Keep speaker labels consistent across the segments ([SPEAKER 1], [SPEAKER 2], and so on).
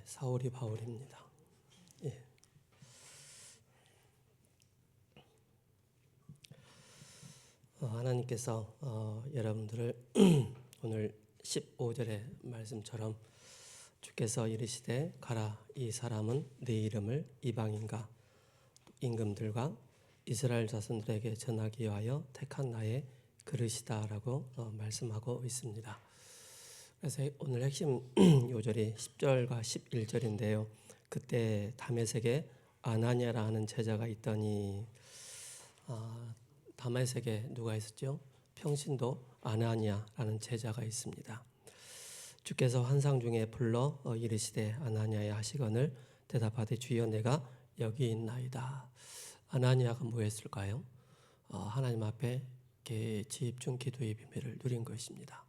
[SPEAKER 1] 사울이 바울입니다. 예. 하나님께서 여러분들을 오늘 15절의 말씀처럼 주께서 이르시되 가라, 이 사람은 내 이름을 이방인과 임금들과 이스라엘 자손들에게 전하기 위하여 택한 나의 그릇이다라고 말씀하고 있습니다. 그래서 오늘 핵심 요절이 10절과 11절인데요. 그때 다메섹에 아나니아라 하는 제자가 있더니, 다메섹에 누가 있었죠? 평신도 아나니아라는 제자가 있습니다. 주께서 환상 중에 불러 이르시되 아나니아야 하시거늘 대답하되 주여 내가 여기 있나이다. 아나니아가 뭐 했을까요? 하나님 앞에 집중 기도의 비밀을 누린 것입니다.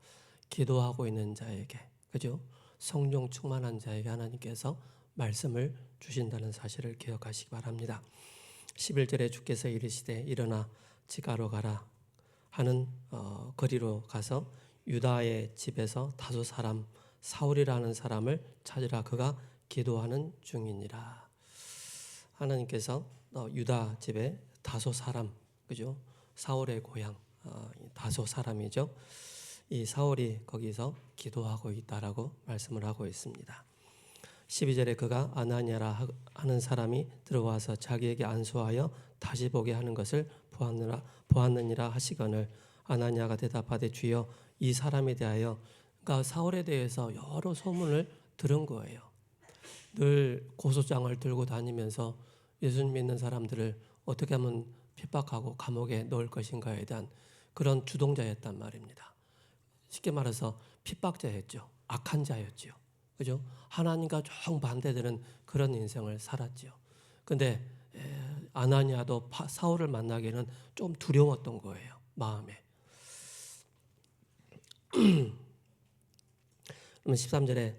[SPEAKER 1] 기도하고 있는 자에게, 그죠? 성령 충만한 자에게 하나님께서 말씀을 주신다는 사실을 기억하시기 바랍니다. 11절에 주께서 이르시되 일어나 지가로 가라 하는 거리로 가서 유다의 집에서 다소 사람 사울이라는 사람을 찾으라, 그가 기도하는 중이니라. 하나님께서 유다 집에 다소 사람, 그죠? 사울의 고향 다소 사람이죠. 이 사울이 거기서 기도하고 있다라고 말씀을 하고 있습니다. 12절에 그가 아나니아라 하는 사람이 들어와서 자기에게 안수하여 다시 보게 하는 것을 보았느니라 하시거늘 아나니아가 대답하되 주여 이 사람에 대하여, 그러니까 사울에 대해서 여러 소문을 들은 거예요. 늘 고소장을 들고 다니면서 예수님 믿는 사람들을 어떻게 하면 핍박하고 감옥에 넣을 것인가에 대한 그런 주동자였단 말입니다. 쉽게 말해서 핍박자였죠. 악한 자였죠. 그죠? 하나님과 정반대되는 그런 인생을 살았죠. 근데 아나니아도 사울을 만나기에는 좀 두려웠던 거예요, 마음에. 그러면 13절에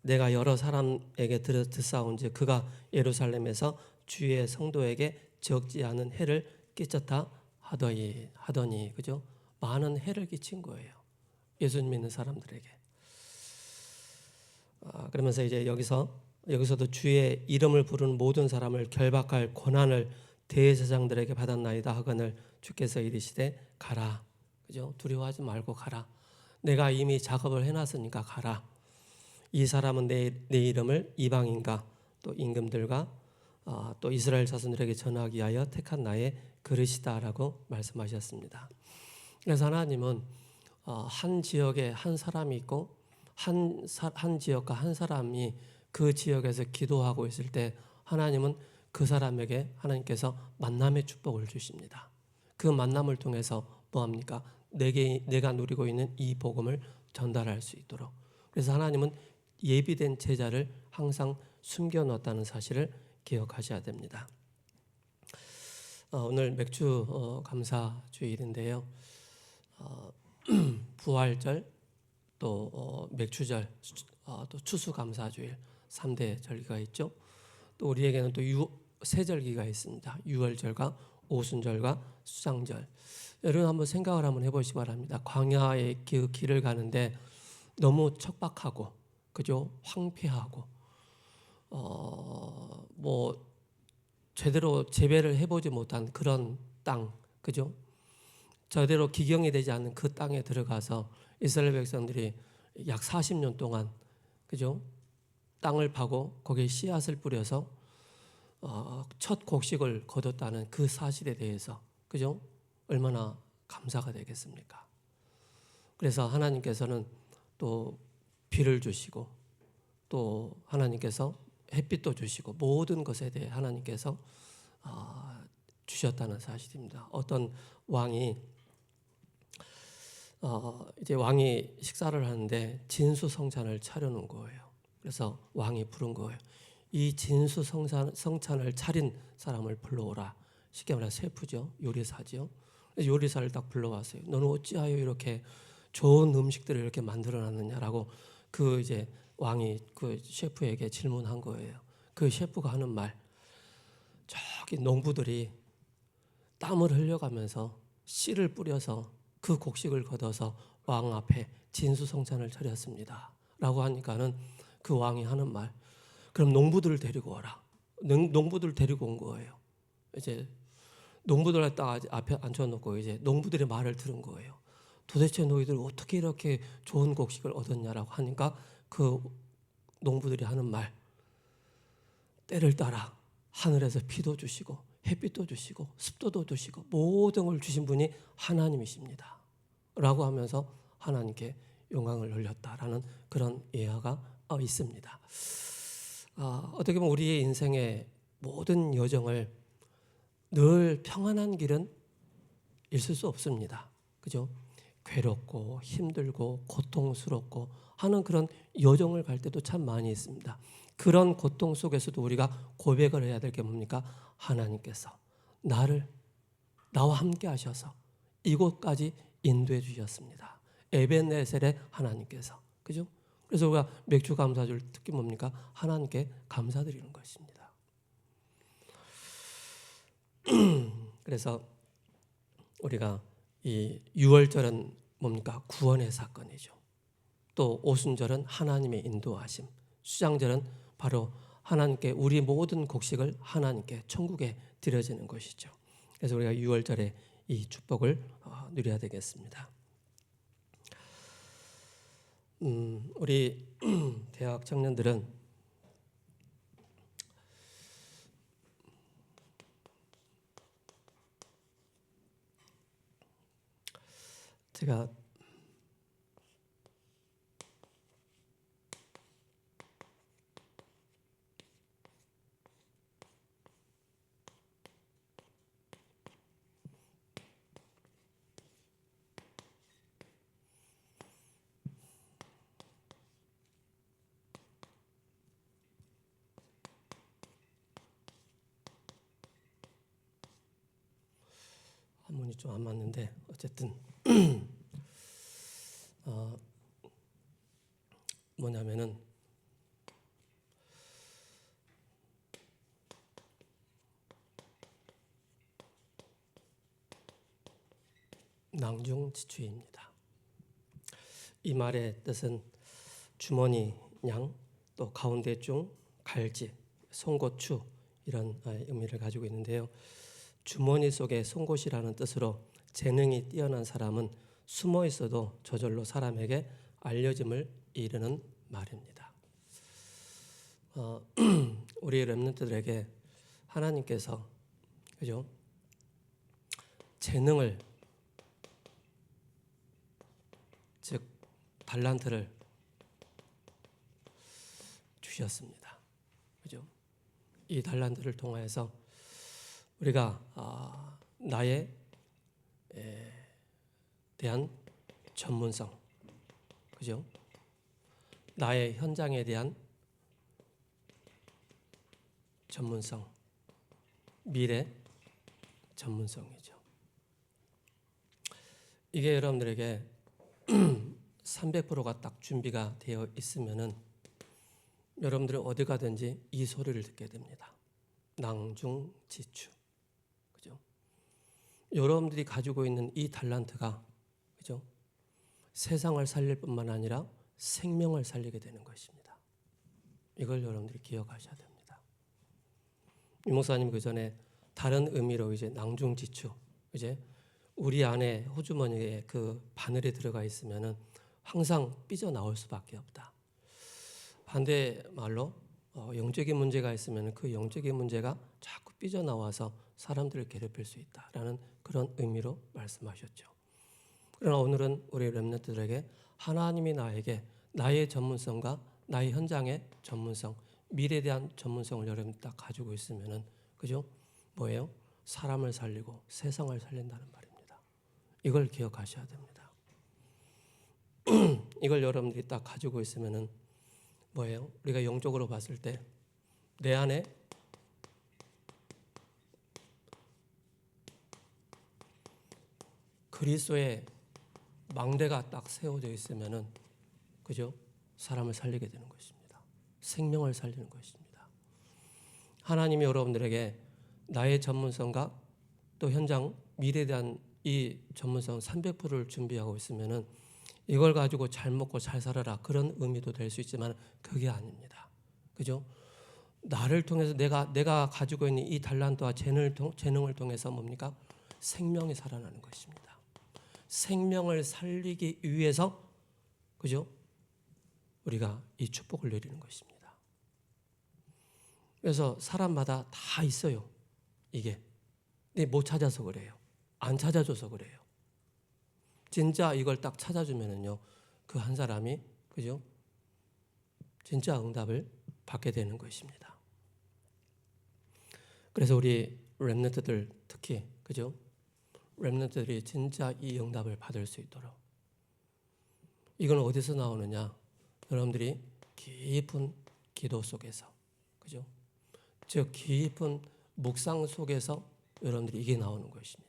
[SPEAKER 1] 내가 여러 사람에게 듣사온즉 그가 예루살렘에서 주의 성도에게 적지 않은 해를 끼쳤다 하더니, 그죠? 많은 해를 끼친 거예요, 예수님 믿는 사람들에게. 그러면서 이제 여기서도 주의 이름을 부르는 모든 사람을 결박할 권한을 대제사장들에게 받았나이다 하거늘 주께서 이르시되 가라, 그죠? 두려워하지 말고 가라. 내가 이미 작업을 해놨으니까 가라. 이 사람은 내 이름을 이방인과 또 임금들과 또 이스라엘 자손들에게 전하기 위하여 택한 나의 그릇이다라고 말씀하셨습니다. 그래서 하나님은 한 지역에 한 사람이 있고 한 지역과 한 사람이 그 지역에서 기도하고 있을 때 하나님은 그 사람에게 하나님께서 만남의 축복을 주십니다. 그 만남을 통해서 뭐합니까? 내가 누리고 있는 이 복음을 전달할 수 있도록. 그래서 하나님은 예비된 제자를 항상 숨겨놓았다는 사실을 기억하셔야 됩니다. 오늘 맥주 감사 주일인데요. 부활절, 또 맥주절, 또 추수감사주일 3대 절기가 있죠. 또 우리에게는 또 세 절기가 있습니다. 유월절과 오순절과 수장절. 여러분 한번 생각을 한번 해보시기 바랍니다. 광야의 그 길을 가는데 너무 척박하고, 그죠? 황폐하고, 뭐 제대로 재배를 해보지 못한 그런 땅, 그죠? 제대로 기경이 되지 않는 그 땅에 들어가서 이스라엘 백성들이 약 40년 동안, 그죠? 땅을 파고 거기에 씨앗을 뿌려서 첫 곡식을 거뒀다는 그 사실에 대해서, 그죠? 얼마나 감사가 되겠습니까? 그래서 하나님께서는 또 비를 주시고 또 하나님께서 햇빛도 주시고 모든 것에 대해 하나님께서 주셨다는 사실입니다. 어떤 왕이 이제 왕이 식사를 하는데 진수성찬을 차려놓은 거예요. 그래서 왕이 부른 거예요. 이 진수성찬을 차린 사람을 불러오라. 쉽게 말해 셰프죠, 요리사죠. 요리사를 딱 불러왔어요. 너는 어찌하여 이렇게 좋은 음식들을 이렇게 만들어놨느냐라고 그 이제 왕이 그 셰프에게 질문한 거예요. 그 셰프가 하는 말, 저기 농부들이 땀을 흘려가면서 씨를 뿌려서 그 곡식을 걷어서 왕 앞에 진수성찬을 차렸습니다 라고 하니까는 그 왕이 하는 말, 그럼 농부들을 데리고 와라. 농부들을 데리고 온 거예요. 이제 농부들을 딱 앞에 앉혀놓고 이제 농부들의 말을 들은 거예요. 도대체 너희들 어떻게 이렇게 좋은 곡식을 얻었냐라고 하니까 그 농부들이 하는 말, 때를 따라 하늘에서 비도 주시고 햇빛도 주시고 습도도 주시고 모든 걸 주신 분이 하나님이십니다 라고 하면서 하나님께 영광을 돌렸다라는 그런 예화가 있습니다. 어떻게 보면 우리의 인생의 모든 여정을 늘 평안한 길은 있을 수 없습니다. 그죠? 괴롭고 힘들고 고통스럽고 하는 그런 여정을 갈 때도 참 많이 있습니다. 그런 고통 속에서도 우리가 고백을 해야 될 게 뭡니까? 하나님께서 나와 함께 하셔서 이곳까지 인도해 주셨습니다. 에벤네셀의 하나님께서. 그죠? 그래서 우리가 맥주 감사절 특히 뭡니까? 하나님께 감사드리는 것입니다. 그래서 우리가 이 유월절은 뭡니까? 구원의 사건이죠. 또 오순절은 하나님의 인도하심, 수장절은 바로 하나님께 우리 모든 곡식을 하나님께 천국에 드려지는 것이죠. 그래서 우리가 유월절에 이 축복을 누려야 되겠습니다. 우리 대학 청년들은 제가 한문이 좀 안 맞는데 어쨌든 뭐냐면은 낭중지추입니다. 이 말의 뜻은 주머니 양, 또 가운데 중, 갈지, 송곳추 이런 의미를 가지고 있는데요. 주머니 속에 송곳이라는 뜻으로 재능이 뛰어난 사람은 숨어 있어도 저절로 사람에게 알려짐을 이르는 말입니다. 우리 렘넌트들에게 하나님께서 그죠? 재능을 즉 달란트를 주셨습니다. 그죠? 이 달란트를 통하여서 우리가 나에 대한 전문성, 그죠? 나의 현장에 대한 전문성, 미래 전문성이죠. 이게 여러분들에게 300%가 딱 준비가 되어 있으면은 여러분들은 어디 가든지 이 소리를 듣게 됩니다. 낭중지추. 그죠? 여러분들이 가지고 있는 이 달란트가 그죠? 세상을 살릴 뿐만 아니라 생명을 살리게 되는 것입니다. 이걸 여러분들이 기억하셔야 됩니다. 이 목사님 그 전에 다른 의미로 이제 낭중지추, 이제 우리 안에 호주머니에 그 바늘이 들어가 있으면은 항상 삐져 나올 수밖에 없다. 반대 말로 영적인 문제가 있으면 그 영적인 문제가 자꾸 삐져 나와서 사람들을 괴롭힐 수 있다라는 그런 의미로 말씀하셨죠. 그러나 오늘은 우리 렘넌트들에게 하나님이 나에게 나의 전문성과 나의 현장의 전문성, 미래에 대한 전문성을 여러분 딱 가지고 있으면은 그죠? 뭐예요? 사람을 살리고 세상을 살린다는 말입니다. 이걸 기억하셔야 됩니다. 이걸 여러분들이 딱 가지고 있으면은 뭐예요? 우리가 영적으로 봤을 때 내 안에 그리스도의 망대가 딱 세워져 있으면은 그죠? 사람을 살리게 되는 것입니다. 생명을 살리는 것입니다. 하나님이 여러분들에게 나의 전문성과 또 현장 미래에 대한 이 전문성 300%를 준비하고 있으면은 이걸 가지고 잘 먹고 잘 살아라 그런 의미도 될 수 있지만 그게 아닙니다. 그죠? 나를 통해서 내가 가지고 있는 이 달란트와 재능을 통해서 뭡니까? 생명이 살아나는 것입니다. 생명을 살리기 위해서 그죠? 우리가 이 축복을 누리는 것입니다. 그래서 사람마다 다 있어요. 이게. 근데 못 찾아서 그래요. 안 찾아줘서 그래요. 진짜 이걸 딱 찾아주면은요, 그 한 사람이 그죠? 진짜 응답을 받게 되는 것입니다. 그래서 우리 렘넌트들 특히 그죠? 렘넌트들이 진짜 이 응답을 받을 수 있도록 이건 어디서 나오느냐? 여러분들이 깊은 기도 속에서 그죠? 즉 깊은 묵상 속에서 여러분들이 이게 나오는 것입니다.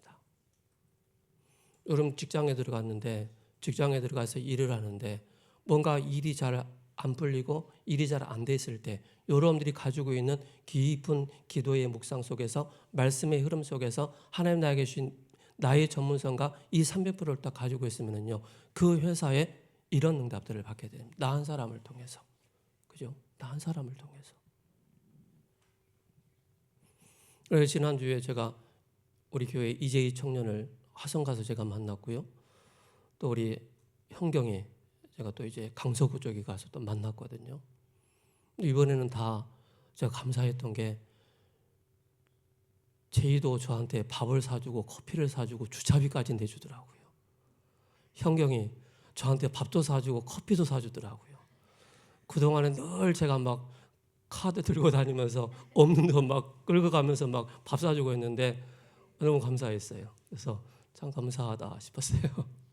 [SPEAKER 1] 여러분 직장에 들어갔는데 직장에 들어가서 일을 하는데 뭔가 일이 잘 안 풀리고 일이 잘 안 됐을 때 여러분들이 가지고 있는 깊은 기도의 묵상 속에서 말씀의 흐름 속에서 하나님 나에게 주신 나의 전문성과 이 300%를 딱 가지고 있으면요 그 회사에 이런 응답들을 받게 됩니다. 나 한 사람을 통해서 그죠? 나 한 사람을 통해서. 그래서 지난주에 제가 우리 교회 이재희 청년을 화성 가서 제가 만났고요. 또 우리 형경이 제가 또 이제 강서구 쪽에 가서 또 만났거든요. 이번에는 다 제가 감사했던 게 제이도 저한테 밥을 사주고 커피를 사주고 주차비까지 내주더라고요. 형경이 저한테 밥도 사주고 커피도 사주더라고요. 그동안에 늘 제가 막 카드 들고 다니면서 없는 거 막 끌고 가면서 막 밥 사주고 했는데 너무 감사했어요. 그래서 참 감사하다 싶었어요.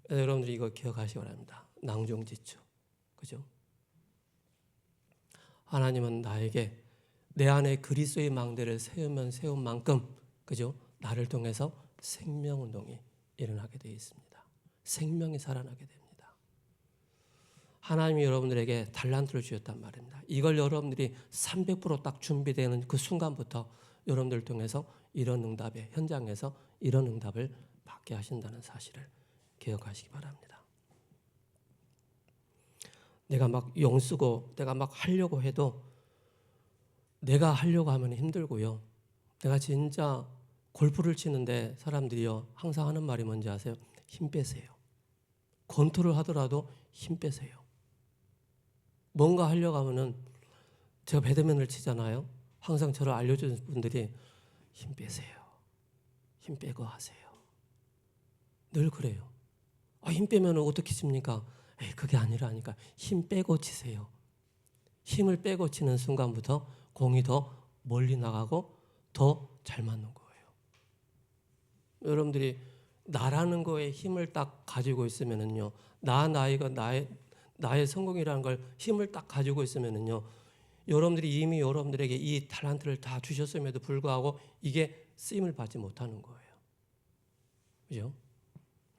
[SPEAKER 1] 여러분들이 이거 기억하시기 바랍니다. 낭종지추. 그죠? 하나님은 나에게 내 안에 그리스도의 망대를 세우면 세운 만큼 그죠? 나를 통해서 생명운동이 일어나게 되어 있습니다. 생명이 살아나게 됩니다. 하나님이 여러분들에게 달란트를 주셨단 말입니다. 이걸 여러분들이 300%딱 준비되는 그 순간부터 여러분들을 통해서 이런 응답의 현장에서 이런 응답을 받게 하신다는 사실을 기억하시기 바랍니다. 내가 막 용쓰고 내가 막 하려고 해도 내가 하려고 하면 힘들고요. 내가 진짜 골프를 치는데 사람들이요 항상 하는 말이 뭔지 아세요? 힘 빼세요. 권투를 하더라도 힘 빼세요. 뭔가 하려고 하면은 제가 배드민턴을 치잖아요. 항상 저를 알려주는 분들이 힘 빼세요. 힘 빼고 하세요. 늘 그래요. 힘 빼면 어떻게 칩니까? 그게 아니라니까. 힘 빼고 치세요. 힘을 빼고 치는 순간부터 공이 더 멀리 나가고 더 잘 맞는 거예요. 여러분들이 나라는 거에 힘을 딱 가지고 있으면은요, 나이가 나의 성공이라는 걸 힘을 딱 가지고 있으면은요, 여러분들이 이미 여러분들에게 이 탤런트를 다 주셨음에도 불구하고 이게 쓰임을 받지 못하는 거예요. 그죠?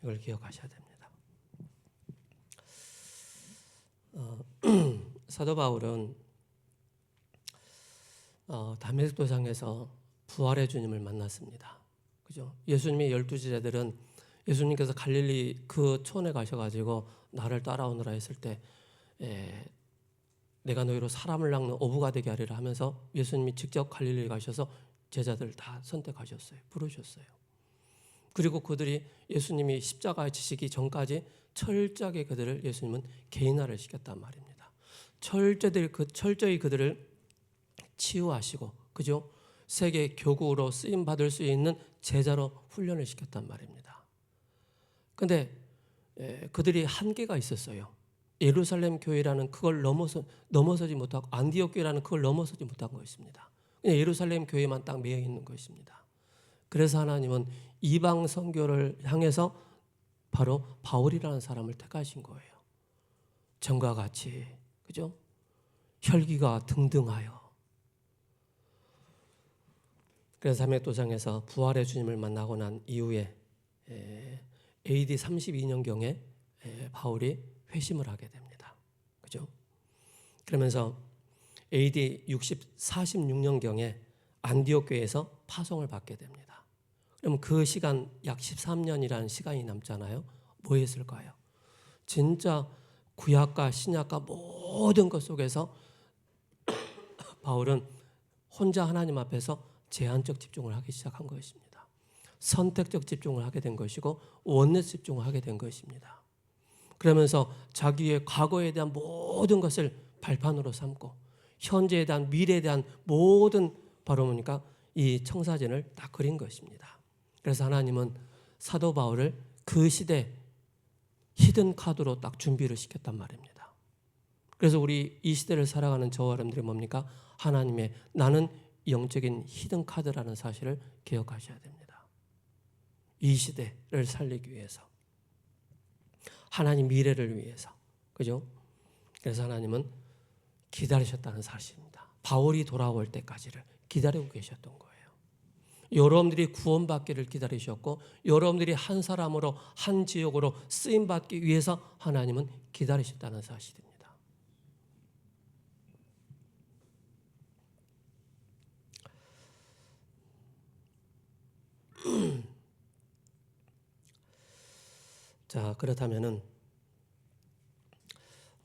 [SPEAKER 1] 이걸 기억하셔야 됩니다. 사도 바울은 다메섹 도상에서 부활의 주님을 만났습니다. 그죠? 예수님의 12제자들은 예수님께서 갈릴리 그 촌에 가셔가지고 나를 따라오느라 했을 때 내가 너희로 사람을 낚는 어부가 되게 하리라 하면서 예수님이 직접 갈릴리에 가셔서 제자들을 다 선택하셨어요. 부르셨어요. 그리고 그들이 예수님이 십자가에 지시기 전까지 철저하게 그들을 예수님은 개인화를 시켰단 말입니다. 철저히 그들을 치유하시고 그죠? 세계 교구로 쓰임 받을 수 있는 제자로 훈련을 시켰단 말입니다. 그런데 그들이 한계가 있었어요. 예루살렘 교회라는 그걸 넘어서지 못하고 안디옥 교회라는 그걸 넘어서지 못한 것입니다. 예루살렘 교회만 딱 매여 있는 것입니다. 그래서 하나님은 이방 선교를 향해서 바로 바울이라는 사람을 택하신 거예요. 전과 같이 그죠? 혈기가 등등하여. 그래서 담메섹도상에서 부활의 주님을 만나고 난 이후에 AD 32년경에 바울이 회심을 하게 됩니다. 그죠? 그러면서 AD 46년경에 안디옥 교회에서 파송을 받게 됩니다. 그럼 그 시간 약 13년이라는 시간이 남잖아요. 뭐 했을까요? 진짜 구약과 신약과 모든 것 속에서 바울은 혼자 하나님 앞에서 제한적 집중을 하기 시작한 것입니다. 선택적 집중을 하게 된 것이고 원넷 집중을 하게 된 것입니다. 그러면서 자기의 과거에 대한 모든 것을 발판으로 삼고 현재에 대한 미래에 대한 모든 바로 뭡니까? 이 청사진을 딱 그린 것입니다. 그래서 하나님은 사도 바울을 그 시대 히든 카드로 딱 준비를 시켰단 말입니다. 그래서 우리 이 시대를 살아가는 저와 여러분들이 뭡니까? 하나님의 나는 영적인 히든 카드라는 사실을 기억하셔야 됩니다. 이 시대를 살리기 위해서, 하나님 미래를 위해서, 그죠? 그래서 하나님은 기다리셨다는 사실입니다. 바울이 돌아올 때까지를 기다리고 계셨던 거예요. 여러분들이 구원받기를 기다리셨고 여러분들이 한 사람으로 한 지역으로 쓰임받기 위해서 하나님은 기다리셨다는 사실입니다. 자, 그렇다면은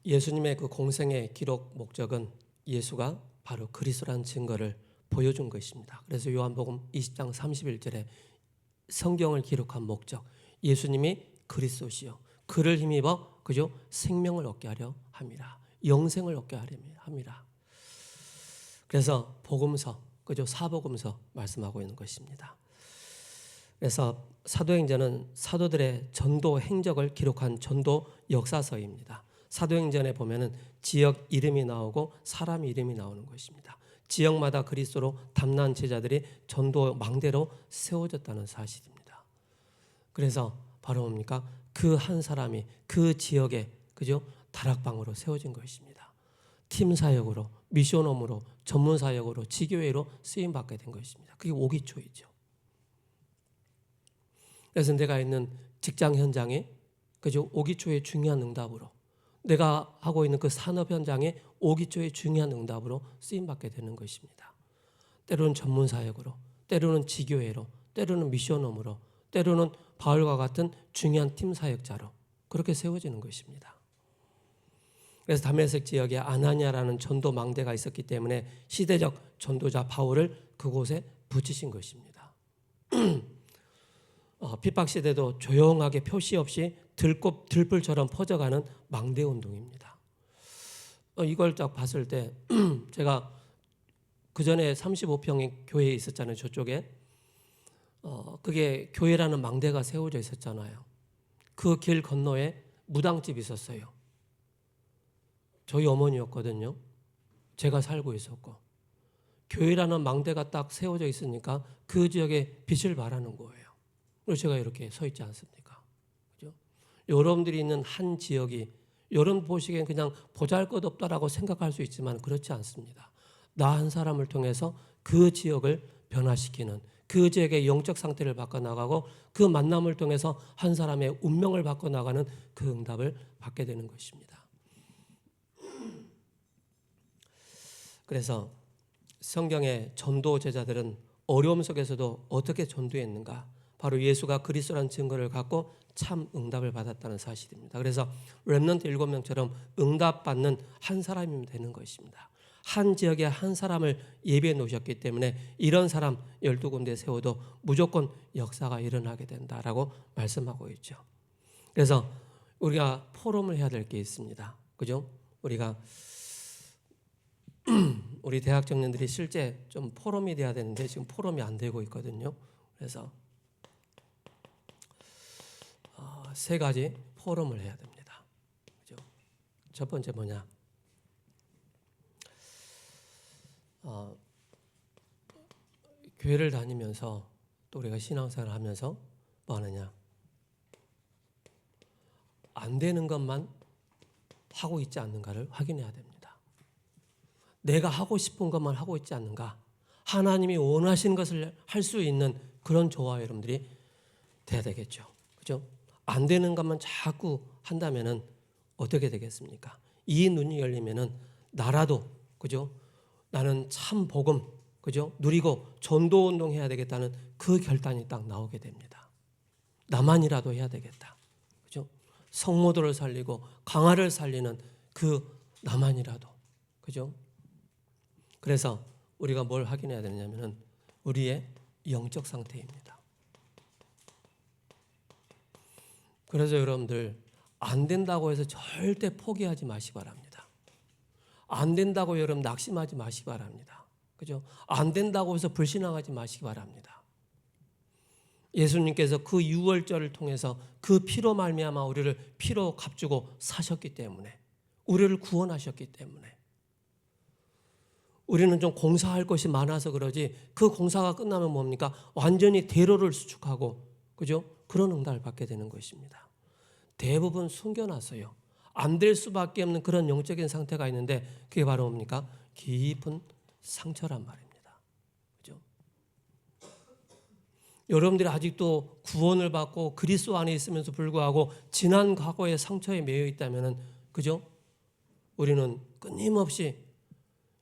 [SPEAKER 1] 예수님의 그 공생의 기록 목적은 예수가 바로 그리스도라는 증거를 보여준 것입니다. 그래서 요한복음 20장 31절에 성경을 기록한 목적, 예수님이 그리스도시요 그를 힘입어 그죠 생명을 얻게 하려 함이라, 영생을 얻게 하려 함이라. 그래서 복음서, 그죠 사복음서 말씀하고 있는 것입니다. 그래서 사도행전은 사도들의 전도 행적을 기록한 전도 역사서입니다. 사도행전에 보면은 지역 이름이 나오고 사람 이름이 나오는 것입니다. 지역마다 그리스도로 담난 제자들이 전도 망대로 세워졌다는 사실입니다. 그래서 바로 뭡니까? 그 한 사람이 그 지역에 그죠 다락방으로 세워진 것입니다. 팀 사역으로, 미션홈으로, 전문 사역으로, 지교회로 쓰임 받게 된 것입니다. 그게 오기초이죠. 그래서 내가 있는 직장 현장에 그죠 오기초의 중요한 응답으로, 내가 하고 있는 그 산업 현장에 오기초의 중요한 응답으로 쓰임 받게 되는 것입니다. 때로는 전문 사역으로, 때로는 지교회로, 때로는 미션홈으로, 때로는 바울과 같은 중요한 팀 사역자로 그렇게 세워지는 것입니다. 그래서 다메섹 지역에 아나니아라는 전도 망대가 있었기 때문에 시대적 전도자 바울을 그곳에 붙이신 것입니다. 핍박 시대도 조용하게 표시 없이 들불처럼 퍼져가는 망대 운동입니다. 이걸 딱 봤을 때 제가 그 전에 35평의 교회에 있었잖아요. 저쪽에 그게 교회라는 망대가 세워져 있었잖아요. 그 길 건너에 무당집이 있었어요. 저희 어머니였거든요. 제가 살고 있었고 교회라는 망대가 딱 세워져 있으니까 그 지역에 빛을 발하는 거예요. 그래서 제가 이렇게 서 있지 않습니까? 그죠? 여러분들이 있는 한 지역이 여러분 보시기엔 그냥 보잘것없다라고 생각할 수 있지만 그렇지 않습니다. 나 한 사람을 통해서 그 지역을 변화시키는, 그 지역의 영적 상태를 바꿔나가고 그 만남을 통해서 한 사람의 운명을 바꿔나가는 그 응답을 받게 되는 것입니다. 그래서 성경의 전도 제자들은 어려움 속에서도 어떻게 전도했는가? 바로 예수가 그리스도라는 증거를 갖고 참 응답을 받았다는 사실입니다. 그래서 렘넌트 7명처럼 응답받는 한 사람이면 되는 것입니다. 한 지역에 한 사람을 예비해 놓으셨기 때문에 이런 사람 12군데 세워도 무조건 역사가 일어나게 된다라고 말씀하고 있죠. 그래서 우리가 포럼을 해야 될 게 있습니다. 그죠? 우리가 우리 대학 청년들이 실제 좀 포럼이 돼야 되는데 지금 포럼이 안 되고 있거든요. 그래서 3가지 포럼을 해야 됩니다. 그죠? 첫 번째 뭐냐? 교회를 다니면서 또 우리가 신앙생활을 하면서 뭐 하느냐? 안 되는 것만 하고 있지 않는가를 확인해야 됩니다. 내가 하고 싶은 것만 하고 있지 않는가? 하나님이 원하시는 것을 할 수 있는 그런 저와 여러분들이 돼야 되겠죠. 그죠? 안 되는 것만 자꾸 한다면은 어떻게 되겠습니까? 이 눈이 열리면은 나라도 그죠? 나는 참 복음 그죠? 누리고 전도 운동해야 되겠다는 그 결단이 딱 나오게 됩니다. 나만이라도 해야 되겠다. 그죠? 성모들을 살리고 강화를 살리는 그 나만이라도. 그죠? 그래서 우리가 뭘 확인해야 되냐면은 우리의 영적 상태입니다. 그래서 여러분들 안 된다고 해서 절대 포기하지 마시기 바랍니다. 안 된다고 여러분 낙심하지 마시기 바랍니다. 그죠? 안 된다고 해서 불신앙하지 마시기 바랍니다. 예수님께서 그 유월절을 통해서 그 피로 말미암아 우리를 피로 값주고 사셨기 때문에, 우리를 구원하셨기 때문에, 우리는 좀 공사할 것이 많아서 그러지 그 공사가 끝나면 뭡니까? 완전히 대로를 수축하고, 그죠? 그런 응답을 받게 되는 것입니다. 대부분 숨겨놨어요. 안 될 수밖에 없는 그런 영적인 상태가 있는데 그게 바로 뭡니까? 깊은 상처란 말입니다. 그죠? 여러분들이 아직도 구원을 받고 그리스도 안에 있으면서 불구하고 지난 과거의 상처에 매여 있다면은, 그죠? 우리는 끊임없이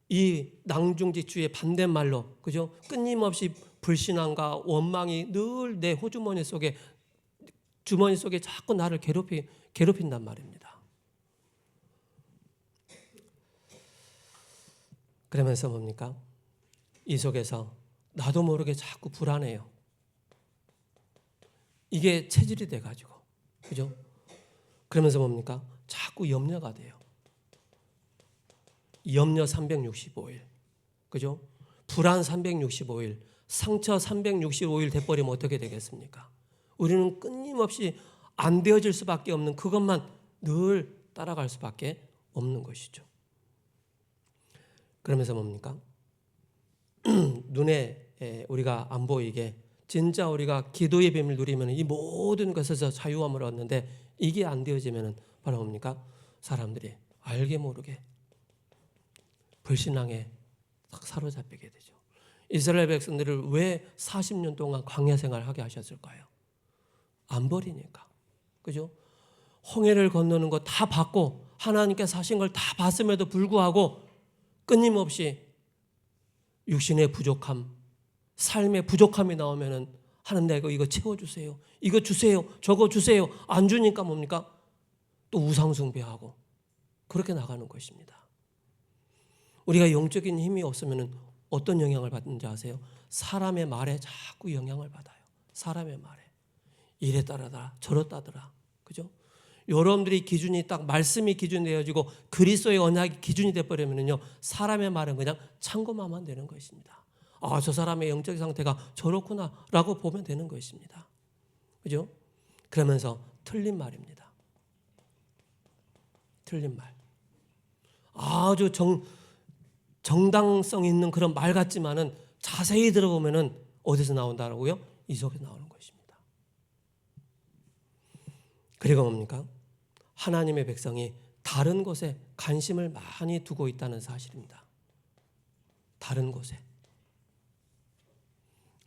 [SPEAKER 1] 이 낭중지추의 반대말로, 그죠? 끊임없이 불신앙과 원망이 늘 내 호주머니 속에, 주머니 속에 자꾸 나를 괴롭힌단 말입니다. 그러면서 뭡니까? 이 속에서 나도 모르게 자꾸 불안해요. 이게 체질이 돼가지고, 그죠? 그러면서 뭡니까? 자꾸 염려가 돼요. 염려 365일, 그죠? 불안 365일, 상처 365일 돼버리면 어떻게 되겠습니까? 우리는 끊임없이 안 되어질 수밖에 없는 그것만 늘 따라갈 수밖에 없는 것이죠. 그러면서 뭡니까? 눈에 우리가 안 보이게 진짜 우리가 기도의 뱀을 누리면 이 모든 것에서 자유함을 얻는데, 이게 안 되어지면 바로 뭡니까? 사람들이 알게 모르게 불신앙에 딱 사로잡히게 되죠. 이스라엘 백성들을 왜 40년 동안 광야 생활하게 하셨을까요? 안 버리니까. 그죠? 홍해를 건너는 거 다 봤고 하나님께서 하신 걸 다 봤음에도 불구하고 끊임없이 육신의 부족함, 삶의 부족함이 나오면은 하나님 이거 채워주세요. 이거 주세요. 저거 주세요. 안 주니까 뭡니까? 또 우상숭배하고 그렇게 나가는 것입니다. 우리가 영적인 힘이 없으면 어떤 영향을 받는지 아세요? 사람의 말에 자꾸 영향을 받아요. 사람의 말에. 이래 따라라 저래 따르라. 그죠? 여러분들이 기준이 딱 말씀이 기준이 되어지고 그리스도의 언약이 기준이 되어버리면요, 사람의 말은 그냥 참고만 하면 되는 것입니다. 아, 저 사람의 영적 상태가 저렇구나라고 보면 되는 것입니다. 그죠? 그러면서 틀린 말입니다. 틀린 말. 아주 정당성 있는 그런 말 같지만은 자세히 들어보면은 어디서 나온다라고요? 이 속에서 나오는 것입니다. 그리고 뭡니까? 하나님의 백성이 다른 곳에 관심을 많이 두고 있다는 사실입니다. 다른 곳에.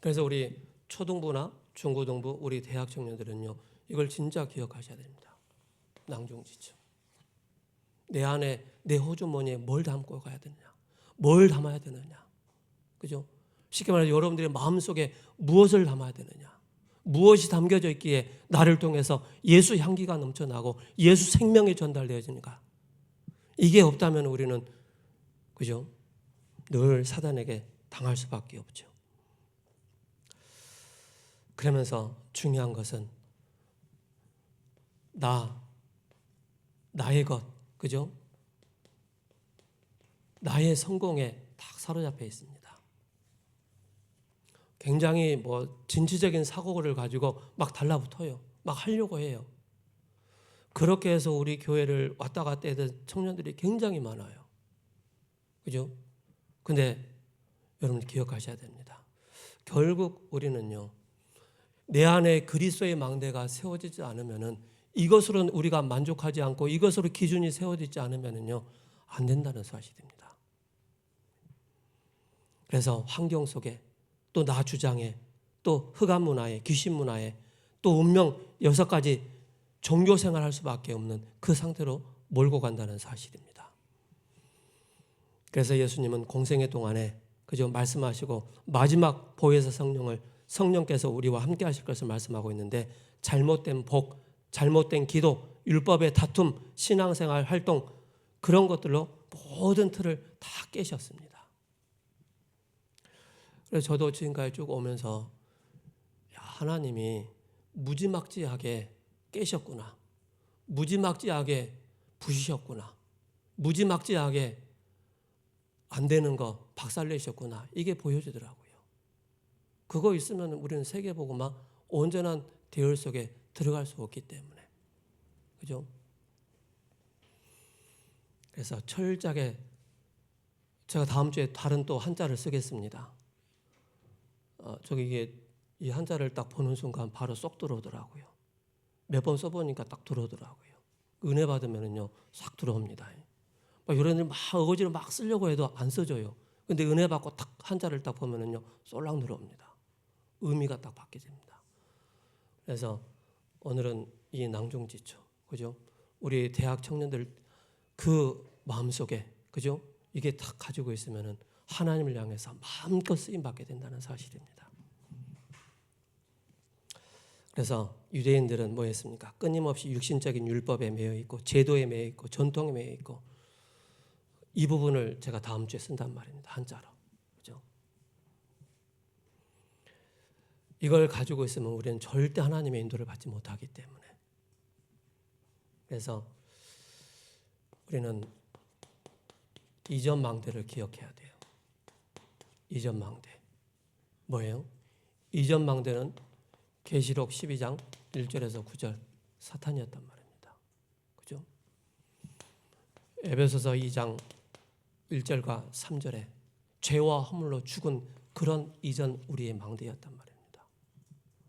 [SPEAKER 1] 그래서 우리 초등부나 중고등부, 우리 대학 청년들은요, 이걸 진짜 기억하셔야 됩니다. 낭중지추. 내 안에, 내 호주머니에 뭘 담고 가야 되느냐, 뭘 담아야 되느냐, 그죠? 쉽게 말해서 여러분들의 마음속에 무엇을 담아야 되느냐, 무엇이 담겨져 있기에 나를 통해서 예수 향기가 넘쳐나고 예수 생명이 전달되어지는가. 이게 없다면 우리는, 그죠? 늘 사단에게 당할 수밖에 없죠. 그러면서 중요한 것은 나의 것, 그죠? 나의 성공에 딱 사로잡혀 있습니다. 굉장히 진취적인 사고를 가지고 막 달라붙어요. 막 하려고 해요. 그렇게 해서 우리 교회를 왔다 갔다 했던 청년들이 굉장히 많아요. 그죠? 근데 여러분 기억하셔야 됩니다. 결국 우리는요, 내 안에 그리스도의 망대가 세워지지 않으면은, 이것으로는 우리가 만족하지 않고 이것으로 기준이 세워지지 않으면은요, 안 된다는 사실입니다. 그래서 환경 속에 또 나 주장에 또 흑암 문화에 귀신 문화에 또 운명 6가지 종교 생활할 수밖에 없는 그 상태로 몰고 간다는 사실입니다. 그래서 예수님은 공생애 동안에, 그죠? 말씀하시고 마지막 보혜사 성령께서 우리와 함께 하실 것을 말씀하고 있는데, 잘못된 복, 잘못된 기도, 율법의 다툼, 신앙생활 활동, 그런 것들로 모든 틀을 다 깨셨습니다. 그래서 저도 지금까지 쭉 오면서 하나님이 무지막지하게 깨셨구나, 무지막지하게 부시셨구나, 무지막지하게 안 되는 거 박살내셨구나, 이게 보여지더라고요. 그거 있으면 우리는 세계복음화 온전한 대열 속에 들어갈 수 없기 때문에, 그죠? 그래서 철저하게 제가 다음 주에 다른 또 한자를 쓰겠습니다. 이게 이 한자를 딱 보는 순간 바로 쏙 들어오더라고요. 몇 번 써보니까 딱 들어오더라고요. 은혜 받으면은요 싹 들어옵니다. 막 이런 일 막 어거지로 막 쓰려고 해도 안 써져요. 근데 은혜 받고 딱 한자를 딱 보면은요 쏠락 들어옵니다. 의미가 딱 바뀌어집니다. 그래서 오늘은 이 낭중지초, 그죠? 우리 대학 청년들 그 마음속에, 그죠? 이게 딱 가지고 있으면은 하나님을 향해서 마음껏 쓰임 받게 된다는 사실입니다. 그래서 유대인들은 뭐 했습니까? 끊임없이 육신적인 율법에 매여 있고 제도에 매여 있고 전통에 매여 있고, 이 부분을 제가 다음 주에 쓴단 말입니다. 한자로. 그죠? 이걸 가지고 있으면 우리는 절대 하나님의 인도를 받지 못하기 때문에, 그래서 우리는 이전 망대를 기억해야 돼요. 이전 망대. 뭐예요? 이전 망대는 계시록 12장 1절에서 9절 사탄이었단 말입니다. 그죠? 에베소서 2장 1절과 3절에 죄와 허물로 죽은 그런 이전 우리의 망대였단 말입니다.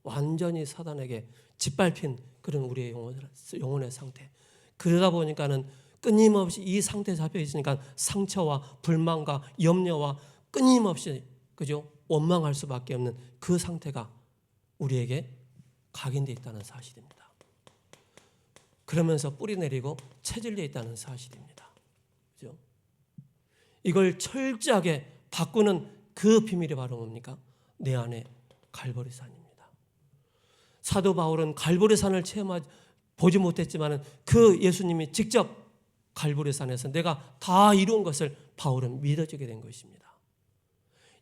[SPEAKER 1] 완전히 사단에게 짓밟힌 그런 우리의 영혼의 상태. 그러다 보니까는 끊임없이 이 상태에 잡혀 있으니까 상처와 불만과 염려와 끊임없이, 그죠? 원망할 수밖에 없는 그 상태가 우리에게 각인되어 있다는 사실입니다. 그러면서 뿌리 내리고 체질되어 있다는 사실입니다. 그죠? 이걸 철저하게 바꾸는 그 비밀이 바로 뭡니까? 내 안에 갈보리산입니다. 사도 바울은 갈보리산을 보지 못했지만 그 예수님이 직접 갈보리산에서 내가 다 이룬 것을 바울은 믿어지게 된 것입니다.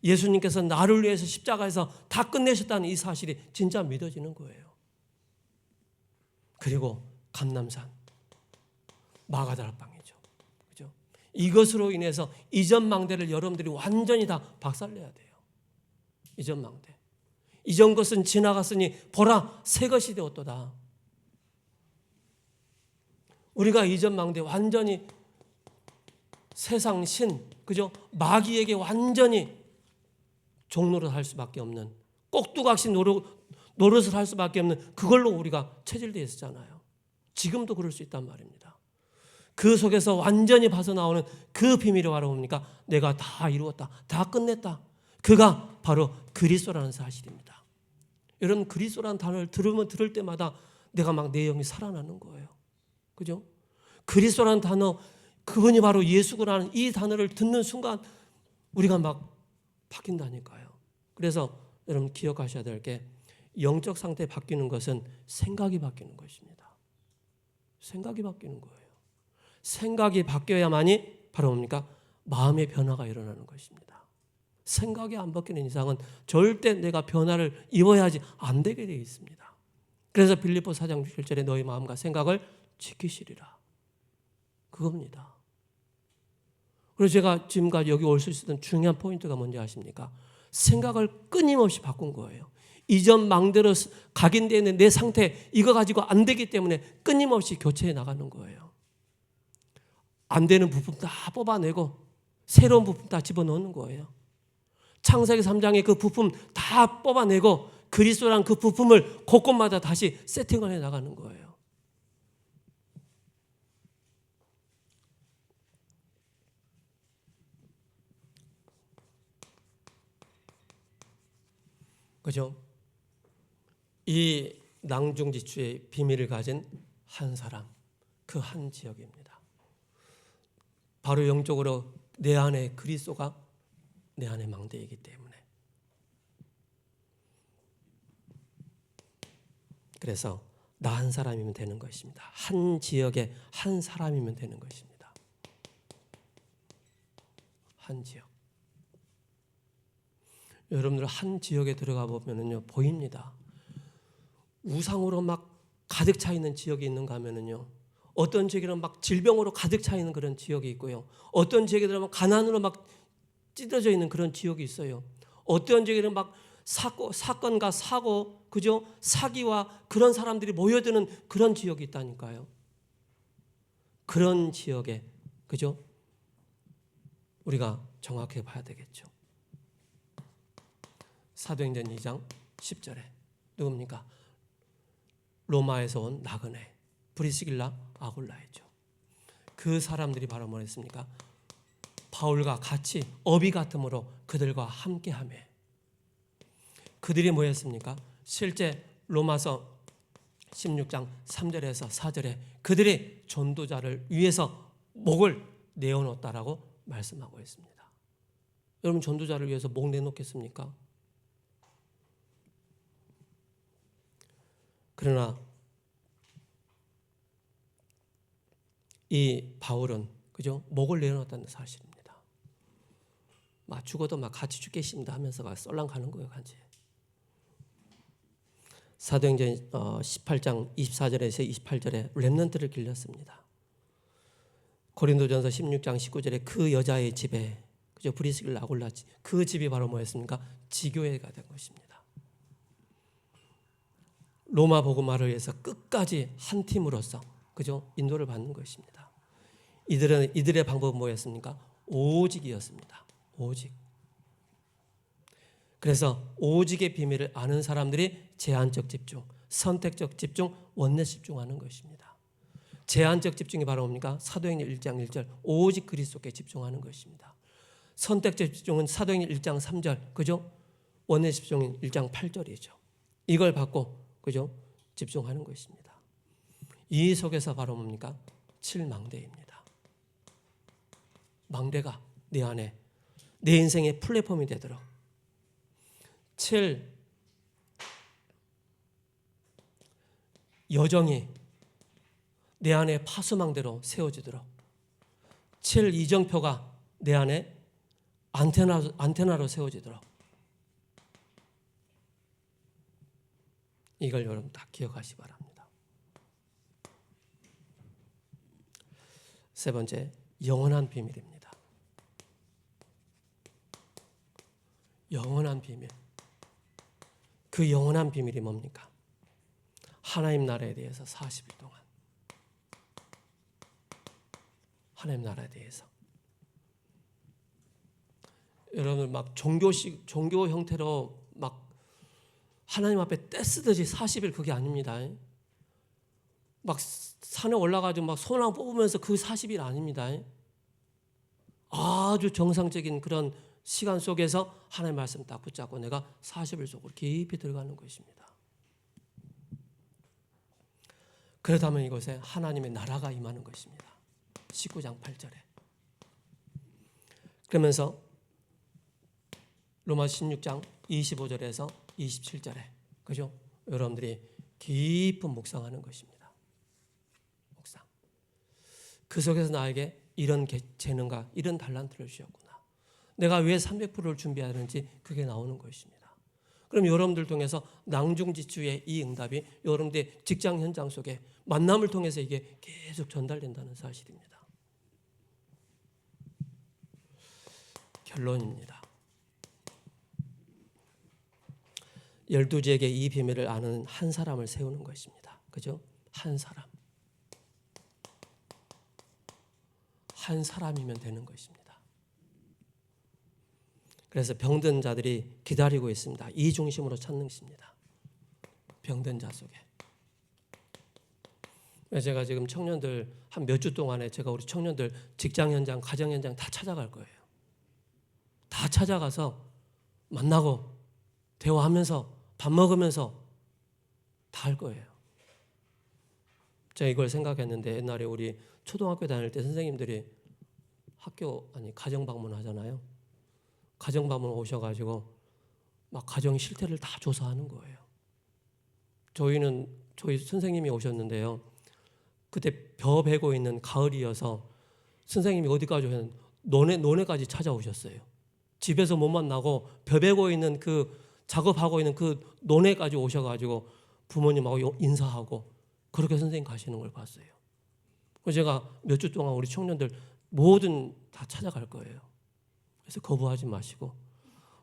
[SPEAKER 1] 예수님께서 나를 위해서 십자가에서 다 끝내셨다는 이 사실이 진짜 믿어지는 거예요. 그리고 감람산, 마가다락방이죠. 그죠? 이것으로 인해서 이전 망대를 여러분들이 완전히 다 박살내야 돼요. 이전 망대. 이전 것은 지나갔으니 보라 새 것이 되었도다. 우리가 이전 망대 완전히 세상 신, 그죠? 마귀에게 완전히 종노릇 할 수밖에 없는, 꼭두각시 노릇을 할 수밖에 없는 그걸로 우리가 체질되어 있었잖아요. 지금도 그럴 수 있단 말입니다. 그 속에서 완전히 벗어나오는 그 비밀이 바로 뭡니까? 내가 다 이루었다, 다 끝냈다. 그가 바로 그리스도라는 사실입니다. 여러분, 그리스도라는 단어를 들을 때마다 내가 막 내 영이 살아나는 거예요. 그죠? 그리스도라는 단어, 그분이 바로 예수구라는 이 단어를 듣는 순간 우리가 막 바뀐다니까요. 그래서 여러분 기억하셔야 될 게, 영적 상태 바뀌는 것은 생각이 바뀌는 것입니다. 생각이 바뀌는 거예요. 생각이 바뀌어야만이 바로 뭡니까? 마음의 변화가 일어나는 것입니다. 생각이 안 바뀌는 이상은 절대 내가 변화를 입어야지 안 되게 되어 있습니다. 그래서 빌립보 4장 6절에 너희 마음과 생각을 지키시리라. 그겁니다. 그래서 제가 지금까지 여기 올 수 있었던 중요한 포인트가 뭔지 아십니까? 생각을 끊임없이 바꾼 거예요. 이전 망대로 각인되어 있는 내 상태, 이거 가지고 안 되기 때문에 끊임없이 교체해 나가는 거예요. 안 되는 부품 다 뽑아내고 새로운 부품 다 집어넣는 거예요. 창세기 3장의 그 부품 다 뽑아내고 그리스도란 그 부품을 곳곳마다 다시 세팅을 해 나가는 거예요. 그죠? 이 낭중지추의 비밀을 가진 한 사람, 그 한 지역입니다. 바로 영적으로 내 안에 그리스도가 내 안에 망대이기 때문에. 그래서 나 한 사람이면 되는 것입니다. 한 지역에 한 사람이면 되는 것입니다. 한 지역. 여러분들 한 지역에 들어가 보면은요, 보입니다. 우상으로 막 가득 차 있는 지역이 있는가 하면은요, 어떤 지역에는 막 질병으로 가득 차 있는 그런 지역이 있고요, 어떤 지역에는 가난으로 막 찢어져 있는 그런 지역이 있어요. 어떤 지역에는 막 사건과 사고, 그죠? 사기와 그런 사람들이 모여드는 그런 지역이 있다니까요. 그런 지역에, 그죠? 우리가 정확하게 봐야 되겠죠. 사도행전 2장 10절에 누굽니까? 로마에서 온 나그네 브리스길라 아굴라였죠. 그 사람들이 바로 뭐랬습니까? 바울과 같이 어비 같음으로 그들과 함께하며, 그들이 뭐였습니까? 실제 로마서 16장 3절에서 4절에 그들이 전도자를 위해서 목을 내어놓았다라고 말씀하고 있습니다. 여러분, 전도자를 위해서 목 내놓겠습니까? 그러나 이 바울은, 그죠? 목을 내어놨다는 사실입니다. 막 죽어도 막 같이 죽겠습니다 하면서 막 썰랑 가는 거예요, 같이. 사도행전 18장 24절에서 28절에 렘넌트를 길렀습니다. 고린도전서 16장 19절에 그 여자의 집에, 그죠? 브리스길라 아굴라, 그 집이 바로 뭐였습니까? 지교회가 된 것입니다. 로마 복음화를 위해서 끝까지 한 팀으로서, 그죠? 인도를 받는 것입니다. 이들의 방법은 뭐였습니까? 오직이었습니다. 오직. 그래서 오직의 비밀을 아는 사람들이 제한적 집중, 선택적 집중, 원내 집중하는 것입니다. 제한적 집중이 바로 뭡니까? 사도행전 1장 1절 오직 그리스도께 집중하는 것입니다. 선택적 집중은 사도행전 1장 3절, 그죠? 원내 집중은 1장 8절이죠. 이걸 받고, 그죠? 집중하는 것입니다. 이 속에서 바로 뭡니까? 7망대입니다. 망대가 내 안에, 내 인생의 플랫폼이 되도록 7 여정이 내 안에 파수망대로 세워지도록 7 이정표가 내 안에 안테나로 세워지도록, 이걸 여러분 다 기억하시기 바랍니다. 세 번째, 영원한 비밀입니다. 영원한 비밀. 그 영원한 비밀이 뭡니까? 하나님 나라에 대해서 40일 동안, 하나님 나라에 대해서, 여러분 막 종교 형태로 막 하나님 앞에 떼쓰듯이 40일, 그게 아닙니다. 막 산에 올라가지고 막 소나무 뽑으면서 그 40일 아닙니다. 아주 정상적인 그런 시간 속에서 하나님의 말씀 딱 붙잡고 내가 40일 속으로 깊이 들어가는 것입니다. 그렇다면 이곳에 하나님의 나라가 임하는 것입니다. 19장 8절에. 그러면서 로마 16장 25절에서 27절에, 그죠? 여러분들이 깊은 묵상하는 것입니다. 묵상. 그 속에서 나에게 이런 재능과 이런 달란트를 주셨구나, 내가 왜 300%를 준비하는지 그게 나오는 것입니다. 그럼 여러분들 통해서 낭중지추의 이 응답이 여러분들의 직장 현장 속에 만남을 통해서 이게 계속 전달된다는 사실입니다. 결론입니다. 12지에게 이 비밀을 아는 한 사람을 세우는 것입니다. 그죠? 한 사람. 한 사람이면 되는 것입니다. 그래서 병든 자들이 기다리고 있습니다. 이 중심으로 찾는 것입니다. 병든 자 속에. 제가 지금 청년들 한 몇 주 동안에 제가 우리 청년들 직장 현장, 가정 현장 다 찾아갈 거예요. 다 찾아가서 만나고 대화하면서 밥 먹으면서 다 할 거예요. 제가 이걸 생각했는데, 옛날에 우리 초등학교 다닐 때 선생님들이 가정 방문하잖아요. 가정방문 오셔가지고 막 가정 실태를 다 조사하는 거예요. 저희 선생님이 오셨는데요. 그때 벼 베고 있는 가을이어서 선생님이 어디까지 오셨는데 논에까지 찾아오셨어요. 집에서 못 만나고 벼 베고 있는 그 작업하고 있는 그 논에까지 오셔가지고 부모님하고 인사하고 그렇게 선생님 가시는 걸 봤어요. 그래서 제가 몇 주 동안 우리 청년들 뭐든 다 찾아갈 거예요. 그래서 거부하지 마시고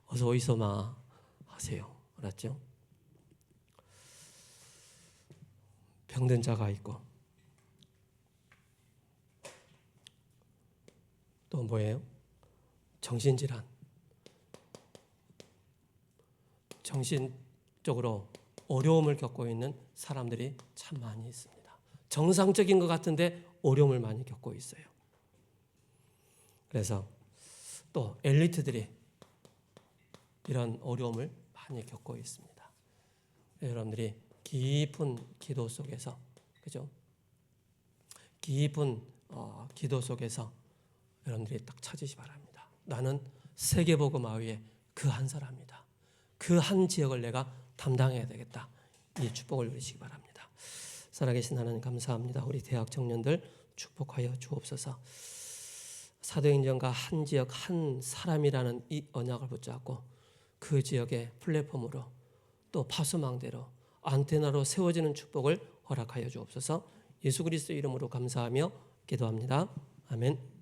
[SPEAKER 1] 어서 오이소마 하세요. 알았죠? 병든 자가 있고 또 뭐예요? 정신질환. 정신적으로 어려움을 겪고 있는 사람들이 참 많이 있습니다. 정상적인 것 같은데 어려움을 많이 겪고 있어요. 그래서 또 엘리트들이 이런 어려움을 많이 겪고 있습니다. 여러분들이 깊은 기도 속에서, 그죠? 깊은 기도 속에서 여러분들이 딱 찾으시 바랍니다. 나는 세계복음화의 그 한 사람이다. 그 한 지역을 내가 담당해야 되겠다. 이 축복을 누리시기 바랍니다. 살아계신 하나님 감사합니다. 우리 대학 청년들 축복하여 주옵소서. 사도행전과 한 지역 한 사람이라는 이 언약을 붙잡고 그 지역의 플랫폼으로 또 파수망대로 안테나로 세워지는 축복을 허락하여 주옵소서. 예수 그리스도 이름으로 감사하며 기도합니다. 아멘.